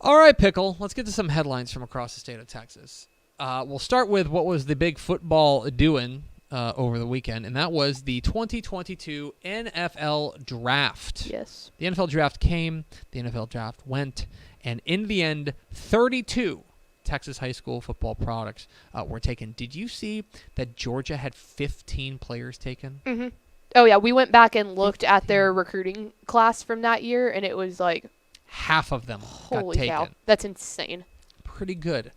All right, Pickle. Let's get to some headlines from across the state of Texas. We'll start with what was the big football doing over the weekend, and that was the 2022 NFL Draft. Yes. The NFL Draft came, the NFL Draft went, and in the end, 32 Texas high school football products were taken. Did you see that Georgia had 15 players taken? Mm-hmm. Oh, yeah. We went back and looked at their recruiting class from that year, and it was like... half of them got holy taken. cow. That's insane. Pretty good.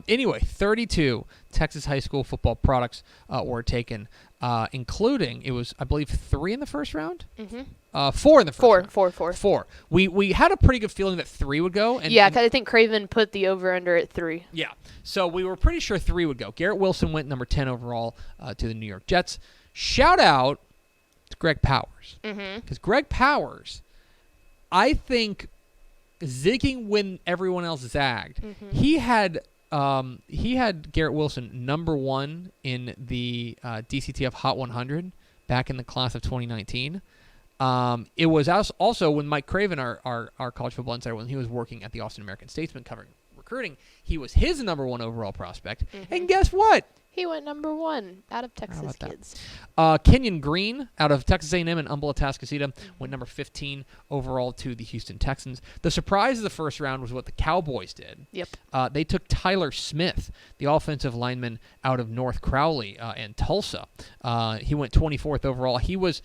Anyway, 32 Texas high school football products were taken, including, it was, I believe, 3 in the first round? Mm-hmm. 4 in the first round. Four. 4. We had a pretty good feeling that 3 would go. Yeah, because I think Craven put the over-under at 3. Yeah. So we were pretty sure 3 would go. Garrett Wilson went number 10 overall to the New York Jets. Shout out to Greg Powers. Because Greg Powers, I think, zigging when everyone else zagged. He had Garrett Wilson number 1 in the DCTF Hot 100 back in the class of 2019. It was also when Mike Craven, our college football insider, when he was working at the Austin American-Statesman covering recruiting, he was his number 1 overall prospect. And guess what? He went number 1 out of Texas kids. Kenyon Green out of Texas A&M and Humboldt-Atascocita went number 15 overall to the Houston Texans. The surprise of the first round was what the Cowboys did. Yep. They took Tyler Smith, the offensive lineman out of North Crowley and Tulsa. He went 24th overall. He was...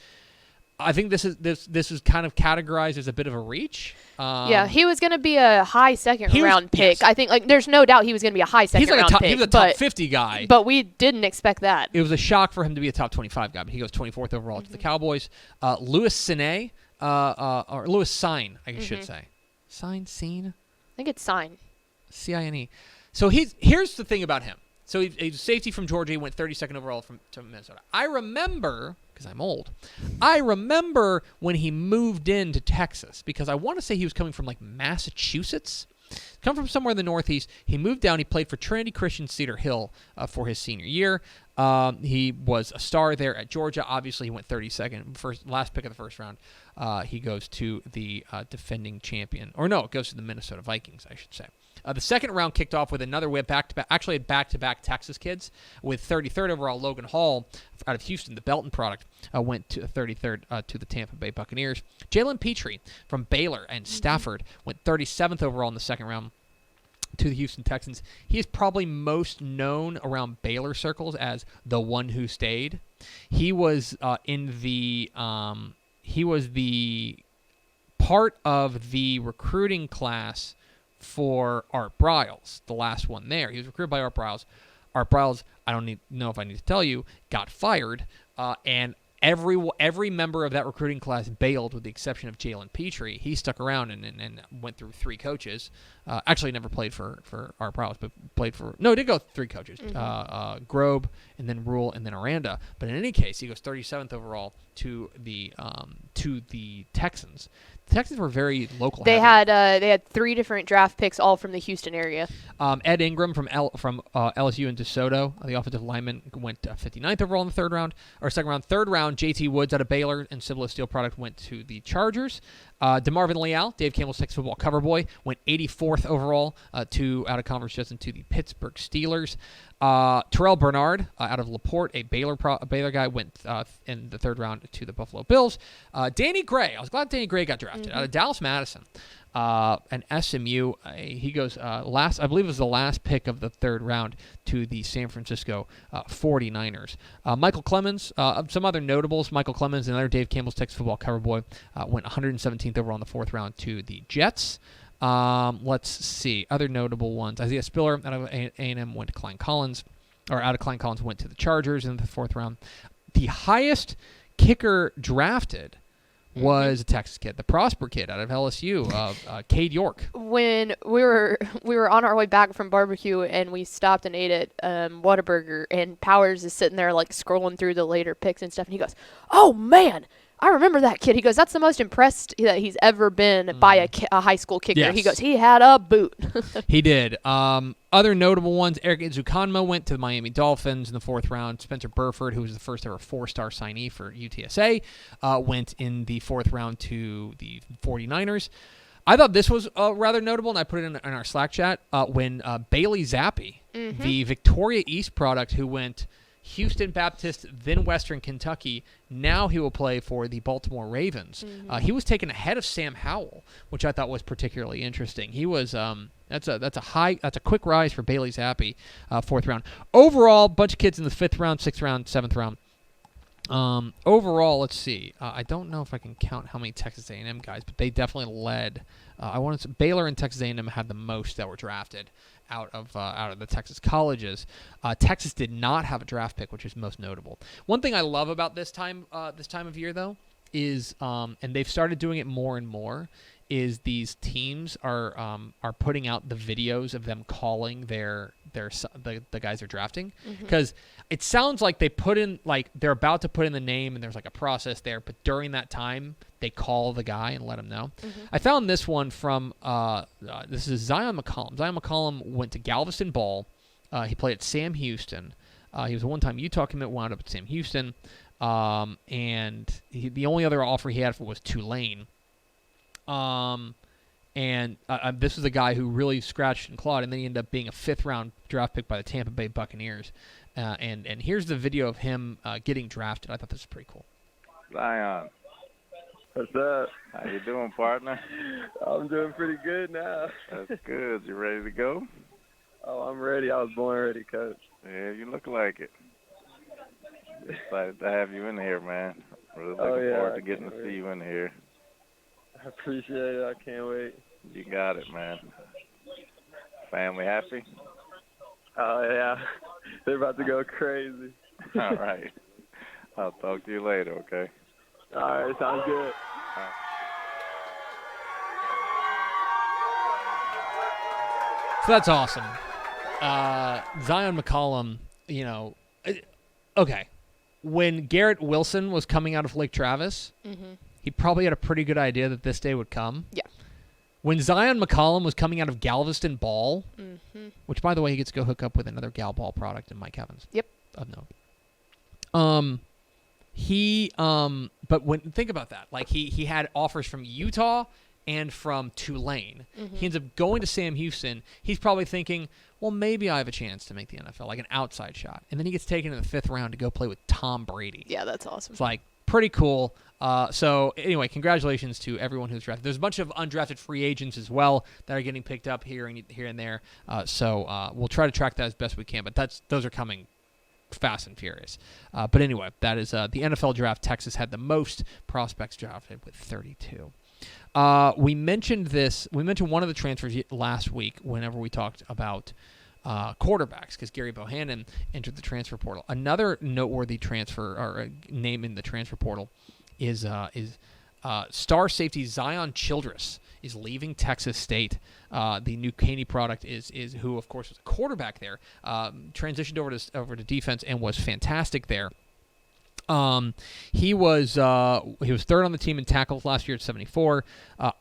I think this is kind of categorized as a bit of a reach. Yeah, he was going to be a high second round pick. Yes. I think there's no doubt he was going to be a high second round pick. He was a top 50 guy. But we didn't expect that. It was a shock for him to be a top 25 guy, but he goes 24th overall to the Cowboys. Louis Sine, or Louis Sine, I should say. Sine? I think it's Sine. C-I-N-E. So here's the thing about him. So he's a safety from Georgia. He went 32nd overall to Minnesota. I remember, because I'm old, I remember when he moved into Texas, because I want to say he was coming from like Massachusetts. Come from somewhere in the Northeast. He moved down. He played for Trinity Christian Cedar Hill for his senior year. He was a star there at Georgia. Obviously, he went 32nd, last pick of the first round. He goes to the defending champion. Or no, it goes to the Minnesota Vikings, I should say. The second round kicked off with another back-to-back Texas kids with 33rd overall Logan Hall out of Houston. The Belton product went to 33rd to the Tampa Bay Buccaneers. Jalen Petrie from Baylor and Stafford went 37th overall in the second round to the Houston Texans. He is probably most known around Baylor circles as the one who stayed. He was the part of the recruiting class for Art Briles, the last one there. He was recruited by Art Briles. Art Briles, I don't know if I need to tell you, got fired, and every member of that recruiting class bailed with the exception of Jalen Petrie. He stuck around and went through 3 coaches. Actually, never played for Art Briles, but played for... No, he did go 3 coaches. Grobe, and then Rule, and then Aranda. But in any case, he goes 37th overall to the Texans. The Texans were very local. They had 3 different draft picks, all from the Houston area. Ed Ingram from LSU and DeSoto, the offensive lineman, went 59th overall in the second round. Third round, J.T. Woods out of Baylor and Cibolo Steel product went to the Chargers. DeMarvin Leal, Dave Campbell's Texas football cover boy, went 84th overall out of Conference Justin to the Pittsburgh Steelers. Terrell Bernard out of LaPorte, a Baylor guy, went in the third round to the Buffalo Bills. Danny Gray, I was glad Danny Gray got drafted out of Dallas Madison. And SMU, he goes last, I believe it was the last pick of the third round to the San Francisco 49ers. Michael Clemens, some other notables, Michael Clemens, another Dave Campbell's Texas football cover boy, went 117th overall in the fourth round to the Jets. Let's see, other notable ones. Isaiah Spiller out of A&M went to Klein Collins, or out of Klein Collins went to the Chargers in the fourth round. The highest kicker drafted was a Texas kid, the Prosper kid out of LSU, Cade York. When we were on our way back from barbecue and we stopped and ate at Whataburger, and Powers is sitting there like scrolling through the later picks and stuff, and he goes, "Oh man, I remember that kid." He goes, "That's the most impressed that he's ever been by a high school kicker." Yes. He goes, "He had a boot." He did. Other notable ones, Eric Izukanma went to the Miami Dolphins in the fourth round. Spencer Burford, who was the first ever 4-star signee for UTSA, went in the fourth round to the 49ers. I thought this was rather notable, and I put it in our Slack chat when Bailey Zappi, the Victoria East product who went Houston Baptist, then Western Kentucky. Now he will play for the Baltimore Ravens. He was taken ahead of Sam Howell, which I thought was particularly interesting. He was that's a quick rise for Bailey Zappi, 4th round. Overall, bunch of kids in the 5th round, 6th round, 7th round. Overall, let's see. I don't know if I can count how many Texas A&M guys, but they definitely led. Baylor and Texas A&M had the most that were drafted out of the Texas colleges. Texas did not have a draft pick, which is most notable. One thing I love about this time of year, though, is and they've started doing it more and more, is these teams are putting out the videos of them calling the guys they're drafting, because it sounds like they put in, like, they're about to put in the name and there's like a process there, but during that time they call the guy and let him know. I found this one from this is Zion McCollum. Zion McCollum went to Galveston Ball. He played at Sam Houston. He was a one-time Utah commit, wound up at Sam Houston, and the only other offer he had was Tulane. This was a guy who really scratched and clawed, and then he ended up being a 5th round draft pick by the Tampa Bay Buccaneers. And here's the video of him getting drafted. I thought this was pretty cool. Zion, What's up? how you doing, partner? I'm doing pretty good now. That's good. You ready to go? Oh, I'm ready. I was born ready, Coach. Yeah, you look like it. Excited to have you in here, man. Really looking Oh, yeah, forward I to getting to can't see wait. you in here. I appreciate it. I can't wait. You got it, man. Family happy? Oh, yeah. They're about to go crazy. All right. I'll talk to you later, okay? All right, sounds good. So that's awesome. Zion McCollum, okay. When Garrett Wilson was coming out of Lake Travis, he probably had a pretty good idea that this day would come. Yeah. When Zion McCollum was coming out of Galveston Ball, which, by the way, he gets to go hook up with another Gal Ball product in Mike Evans. Yep. Of note. But think about that. Like, he had offers from Utah and from Tulane. He ends up going to Sam Houston. He's probably thinking, well, maybe I have a chance to make the NFL, like an outside shot. And then he gets taken in the 5th round to go play with Tom Brady. Yeah, that's awesome. It's like pretty cool. So anyway, congratulations to everyone who's drafted. There's a bunch of undrafted free agents as well that are getting picked up here and there. So we'll try to track that as best we can. But those are coming fast and furious. But anyway, that is the NFL draft. Texas had the most prospects drafted with 32. We mentioned this. We mentioned one of the transfers last week whenever we talked about quarterbacks, because Gary Bohannon entered the transfer portal. Another noteworthy transfer or name in the transfer portal is star safety Zion Childress is leaving Texas State. The new Caney product is who, of course, was a quarterback there. Transitioned over to defense and was fantastic there. He was 3rd on the team in tackles last year at 74.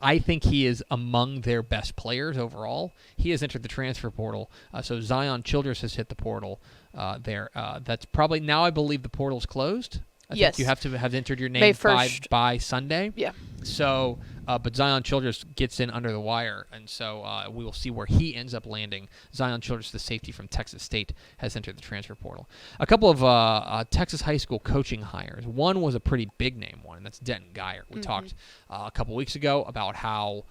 I think he is among their best players overall. He has entered the transfer portal. So Zion Childress has hit the portal there. That's probably now, I believe the portal's closed. I Yes. think you have to have entered your May name 1st. by Sunday. Yeah. So, but Zion Childress gets in under the wire, and so we will see where he ends up landing. Zion Childress, the safety from Texas State, has entered the transfer portal. A couple of Texas high school coaching hires. One was a pretty big name one, and that's Denton Geyer. We talked a couple weeks ago about how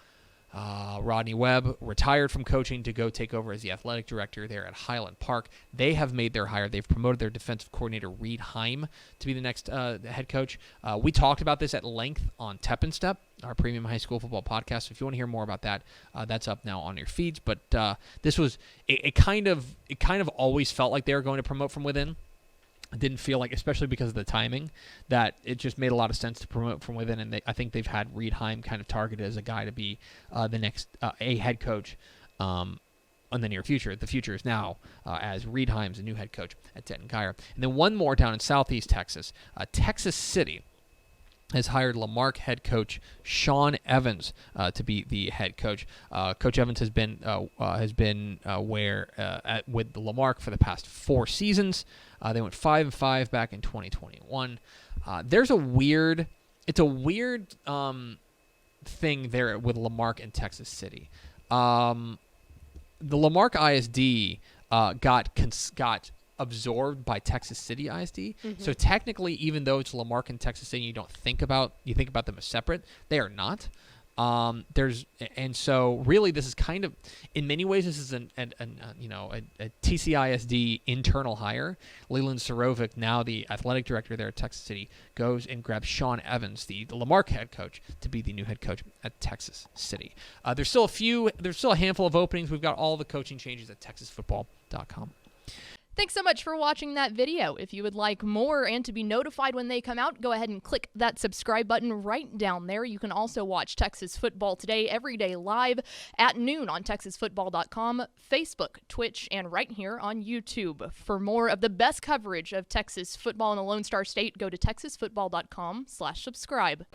Rodney Webb retired from coaching to go take over as the athletic director there at Highland Park. They have made their hire. They've promoted their defensive coordinator, Reed Heim, to be the next head coach. We talked about this at length on Tep and Step, our premium high school football podcast. So if you want to hear more about that, that's up now on your feeds. But this was it kind of always felt like they were going to promote from within. It didn't feel like, especially because of the timing, that it just made a lot of sense to promote from within. And I think they've had Reed Heim kind of targeted as a guy to be the next a head coach in the near future. The future is now as Reed Heim's a new head coach at Denton Geyer. And then one more down in Southeast Texas. Texas City has hired Lamarck head coach Sean Evans to be the head coach. Coach Evans has been with Lamarck for the past 4 seasons. They went 5-5 back in 2021. It's a weird thing there with Lamarck and Texas City. The Lamarck ISD got absorbed by Texas City ISD. So technically, even though it's Lamarck and Texas City, you think about them as separate. They are not. So really, this is kind of, in many ways, this is a TCISD internal hire. Leland Sorovic, now the athletic director there at Texas City, goes and grabs Sean Evans, the Lamarck head coach, to be the new head coach at Texas City. There's still a handful of openings. We've got all the coaching changes at TexasFootball.com. Thanks so much for watching that video. If you would like more and to be notified when they come out, go ahead and click that subscribe button right down there. You can also watch Texas Football Today every day live at noon on TexasFootball.com, Facebook, Twitch, and right here on YouTube. For more of the best coverage of Texas football in the Lone Star State, go to TexasFootball.com/subscribe.